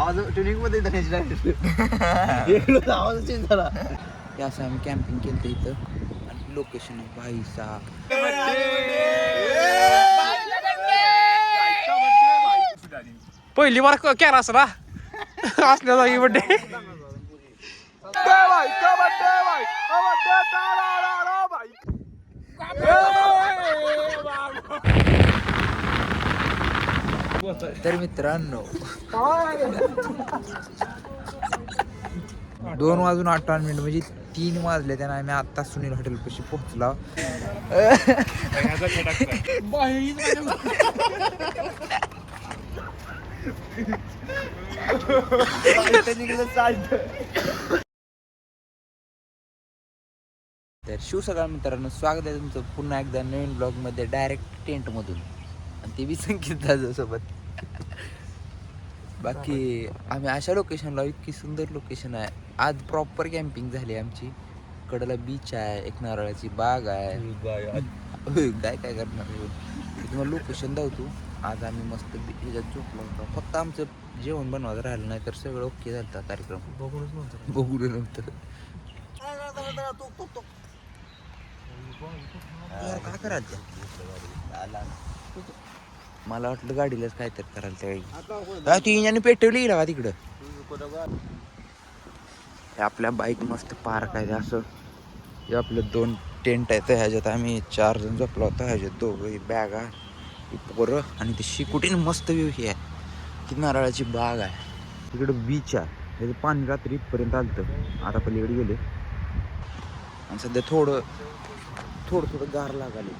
आवाज ट्युनिंग मध्ये आवाज चेंज झाला. असं आम्ही कॅम्पिंग केलं इथं आणि लोकेशन आहे भाईसा. पहिली बार केला असं ना असल्या जागी बड्डे. तर मित्रांनो 2:08 म्हणजे 3 वाजले त्यानं आम्ही आता सुनील हॉटेल पाशी पोहोचला. तर शिव सगळ्या मित्रांनो स्वागत आहे तुमचं पुन्हा एकदा नवीन ब्लॉग मध्ये डायरेक्ट टेंट मधून आणि ते बी संकेत दादासोबत. बाकी आम्ही अशा लोकेशनला इतकी सुंदर लोकेशन आहे. आज प्रॉपर कॅम्पिंग झाली आमची. कडेला बीच आहे, एक नारळाची बाग आहे. गाय काय करणार तुम्हाला लोकेशन दावतो. आज आम्ही मस्त ह्याच्यात झोपलो होतो. फक्त आमचं जेवण बनवायचं राहिलं नाही तर सगळं ओके झालं कार्यक्रम. बघून नंतर काय करायचं मला वाटलं गाडीलाच काय तर करायला त्यावेळी ती इंजाने पेटवली का तिकडं. आपल्या बाईक मस्त पार्क आहे असं. हे आपलं 2 टेंट आहेत. ह्याच्यात आम्ही 4 जण झोपलो होतो. ह्याच्यात 2 बॅग आहे पोरं आणि ते शिकुटीन मस्त व्ह्यू ही आहे. ती नारळाची बाग आहे. तिकडं बीच आहे. त्याचं पाणी रात्री इथपर्यंत आलतं. आता पलीकडे गेले आणि सध्या थोडं गार लागाले.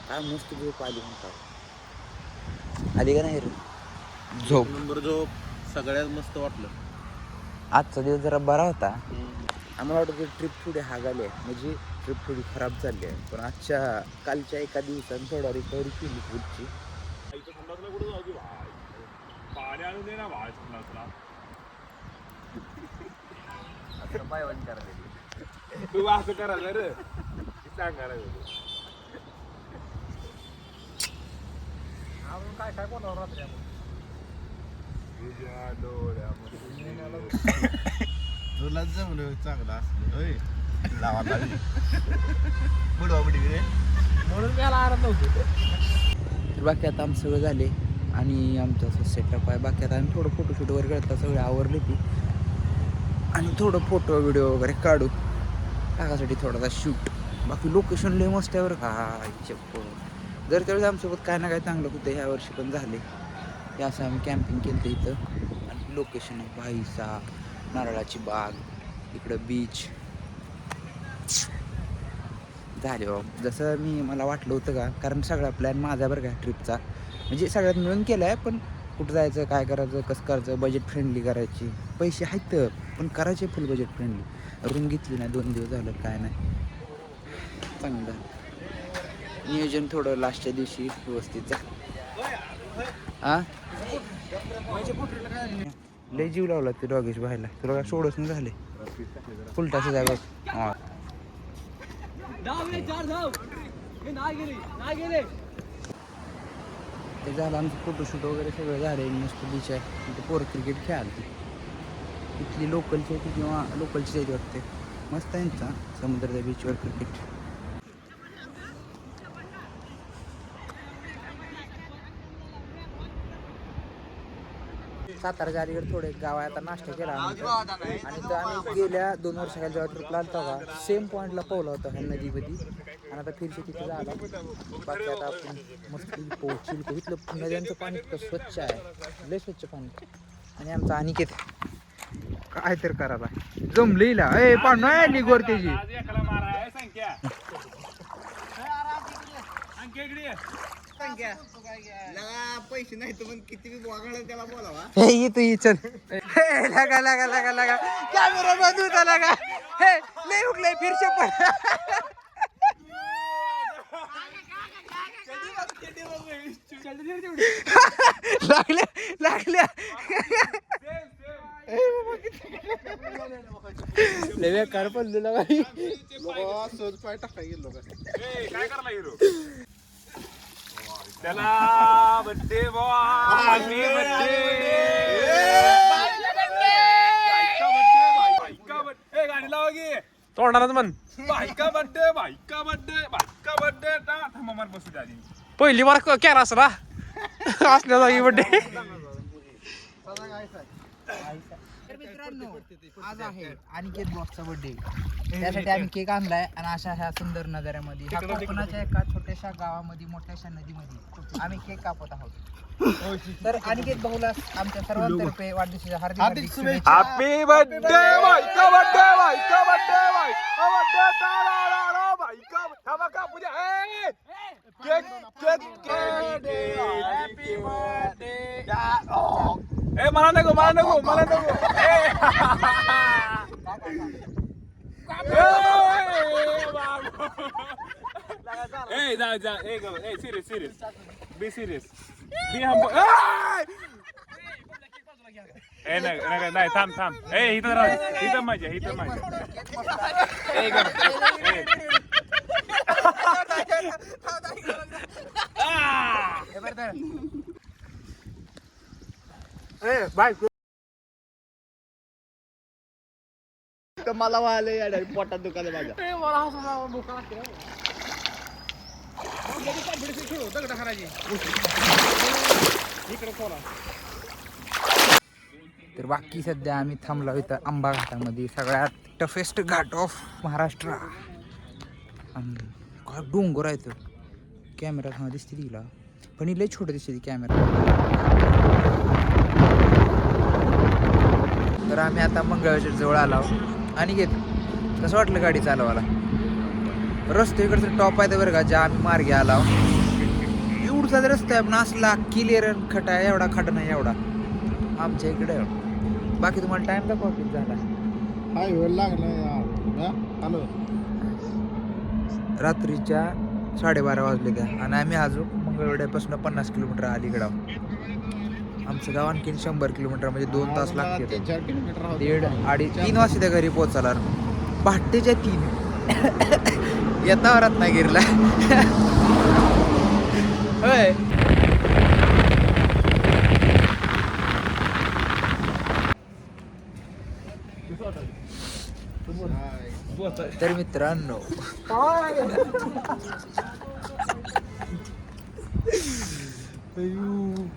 काय मस्त झोप आली म्हणतात. आली का नाही रे झोप? नंबर झोप सगळ्यात मस्त वाटलं. आजचा दिवस जरा बरा होता. आम्हाला वाटतं ट्रिप थोडी हागाली आहे म्हणजे ट्रिप थोडी खराब चालली आहे. पण कालच्या एका दिवसानं थोडा रिकव्हरी केली पुढची. तू असं करायला रे सांगायला काय बोलावं रात्री तुला जमलं चांगलं असलं म्हणून मी आराम नव्हतो. तर बाकी आता आमचं सगळं झाले आणि आमचं असं सेटअप आहे. बाकी आता आम्ही थोडं फोटोशूट वगैरे करता सगळे आवरले ती आणि थोडं फोटो व्हिडिओ वगैरे काढू टाकासाठी थोडासा शूट. बाकी लोकेशन लय मस्त आहे बरं का. जर त्यावेळेस आमच्यासोबत काय ना काय चांगलं होतं. ह्या वर्षी पण झाले. हे असं आम्ही कॅम्पिंग केलं इथं आणि लोकेशन आहे भाईसा, नारळाची बाग, इकडं बीच झाले बाबा जसं मला वाटलं होतं का. कारण सगळा प्लॅन माझा बरं का ट्रिपचा म्हणजे सगळ्यात मिळून केला आहे. पण कुठं जायचं, काय करायचं, कसं करायचं, बजेट फ्रेंडली करायची. पैसे आहेत पण करायचे फुल बजेट फ्रेंडली. रूम घेतली नाही 2 दिवस झालं काय नाही. चांगलं नियोजन थोडं लास्टच्या दिवशी व्यवस्थित झालं. लय जीव लावला ते डॉगेश बाहेरला. तुला काय सोडच नाही झाले फुलटाचं जागा. हां ते झालं आमचं फोटोशूट वगैरे सगळं झालं. मस्त बीच आहे तिथे पोरं क्रिकेट खेळाली. इथली लोकलची आहे किंवा लोकलचीच आहे वाटते. मस्त आहे ना समुद्राच्या बीचवर क्रिकेट. साताराच्या अलीकडे थोडे गाव आहे. आता नाश्ता केला आणि तर आम्ही गेल्या 2 वर्षाखाली जेव्हा ट्रिपला आलता का सेम पॉईंटला पोहला होता ह्या नदीमध्ये आणि आता फिरशी तिथे झाला. बाकी आता आपण मस्त पोहोचील. इथलं नद्यांचं पाणी इतकं स्वच्छ आहे. लय स्वच्छ पाणी. आणि आमचा अनिकेत काय तर करायला जमलेला पाणी आली गोर त्याची. पैसे नाही तर पण किती वागणार त्याला बोलावा. चल लागा कॅमेरा बंद होता लागा. लय उकलय फिरशे पण लागल्या लय कार पडलेला बाई. सहज पाय टाका गेलो काय करला हिरो त्याला बड्डे बॉय. तोंडालाच म्हण बायका बड्डे बायका बड्डे बायका बड्डे थांबा मला बसू द्या आधी. पहिली वार केला असं ना असल्या जागी बड्डे. तर मित्रांनो आज आहे अनिकेत बॉसचा बर्थडे. त्यासाठी आम्ही केक आणलाय आणि अशा ह्या सुंदर नजाऱ्यामध्ये ह्या कोकणाच्या एका छोट्याशा गावामध्ये मोठ्याशा नदीमध्ये आम्ही केक कापत आहोत. तर अनिकेत भाऊला आमच्या सर्वांतर्फे वाढदिवसाच्या हार्दिक शुभेच्छा. हॅपी बर्थडे बायका बर्थडे बायका बर्थडे बायका बर्थडे बायका थांबा कापू द्या. Cake cake happy birthday. ए मला नको मला नको मला नको. ए जा जा ए serious serious be serious be हम ए नाही नाही थांब थांब ए इथं राह इथं माझ्या इथं माझ्या ए गप ए बाय तर मला वाले यार पोटात दुखायला माझ्या. तर बाकी सध्या आम्ही थांबलो इथं आंबा घाटामध्ये सगळ्यात टफेस्ट घाट ऑफ महाराष्ट्र. काय डोंगर आहे तर कॅमेरा हा दिसते तिला पण लय छोटं दिसते ती कॅमेरा. तर आम्ही आता मंगळवेढ्या जवळ आलो आणि घेत कसं वाटलं गाडी चालवायला. रस्ते इकडचं टॉप आहे तर बरं का ज्या आम्ही मार्गे आला एवढाच रस्ता आहे पण असला क्लिअर खटा आहे एवढा खडा नाही एवढा आमच्या इकडे. बाकी तुम्हाला टाइम दाखवा किती झाला. हाय लागलं यार. हॅलो रात्रीच्या 12:30 वाजले का आणि आम्ही अजून मंगळवेढ्यापासून 50 किलोमीटर अलीकडं आहोत. आमचं गाव आणखीन 100 किलोमीटर म्हणजे 2 तास लागते. 4 किलोमीटर 3 वाजता त्या घरी पोहोचायला पहाटेच्या 3 येता रत्नागिरीला. होय तर मित्रांनो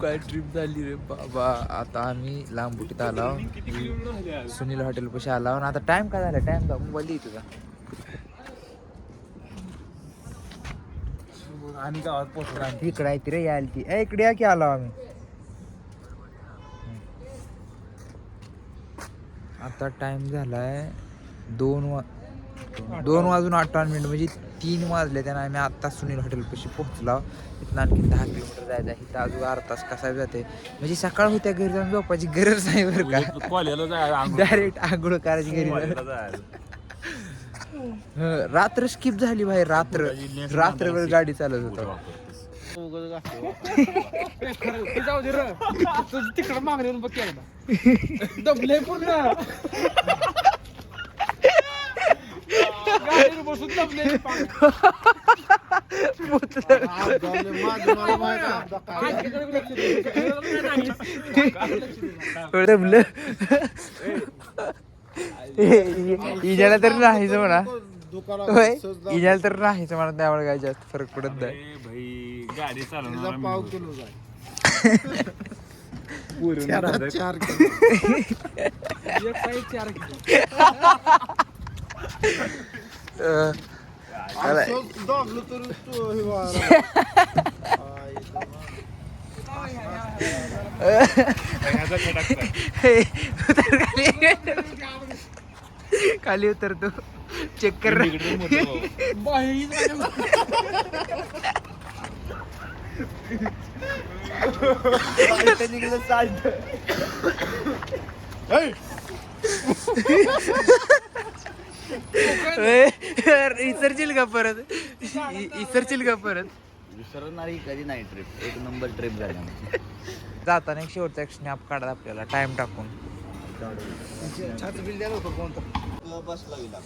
काय ट्रिप झाली रे बाबा. आता आम्ही लांबुटीत आलो सुनील हॉटेल पाशी आलो आणि आता टाइम काय झाला टाइम का मोबाईल तुझा आणि गावात पोहोचला. इकडे आहे ती रे यायला ती इकडे या की आलो आम्ही. आता टाइम झालाय 2 वाजून 58 मिनिट म्हणजे 3 वाजले. त्यानं आम्ही आत्ता सुनील हॉटेल पाशी पोहोचलो. इथं आणखी 10 किलोमीटर जायचं आहे. इथं अजून अर्धा तास कसा जाते म्हणजे सकाळ होत्या घरी जाऊन झोपायची गरज नाही बरं का. कॉलेजला जायला डायरेक्ट आंघोळ करायची घरी रात्र स्किप झाली भाई. रात्रभर गाडी चालत होतो. जाऊ दे र तिकडं मागणी येऊन बघ केला दबले पूर्ण गाडीवर बसून दबले. इजाला तर नाहीच म्हणा. होय इजाला तर नाहीच म्हणा. त्यामुळे काय जास्त फरक पडत नाही. भाई गाडी चालवणार पाव किलो जाय. 4 दाबलो तर खाली उतर तू चेक कर. इसरशील का परत विसरणारी कधी नाही ट्रिप. एक नंबर ट्रिप झाली. जाताना एक शेवटचा एक स्नॅप काढा आपल्याला टाइम टाकून. छात्र बिल द्यायला होतं कोणतं बसला गेला.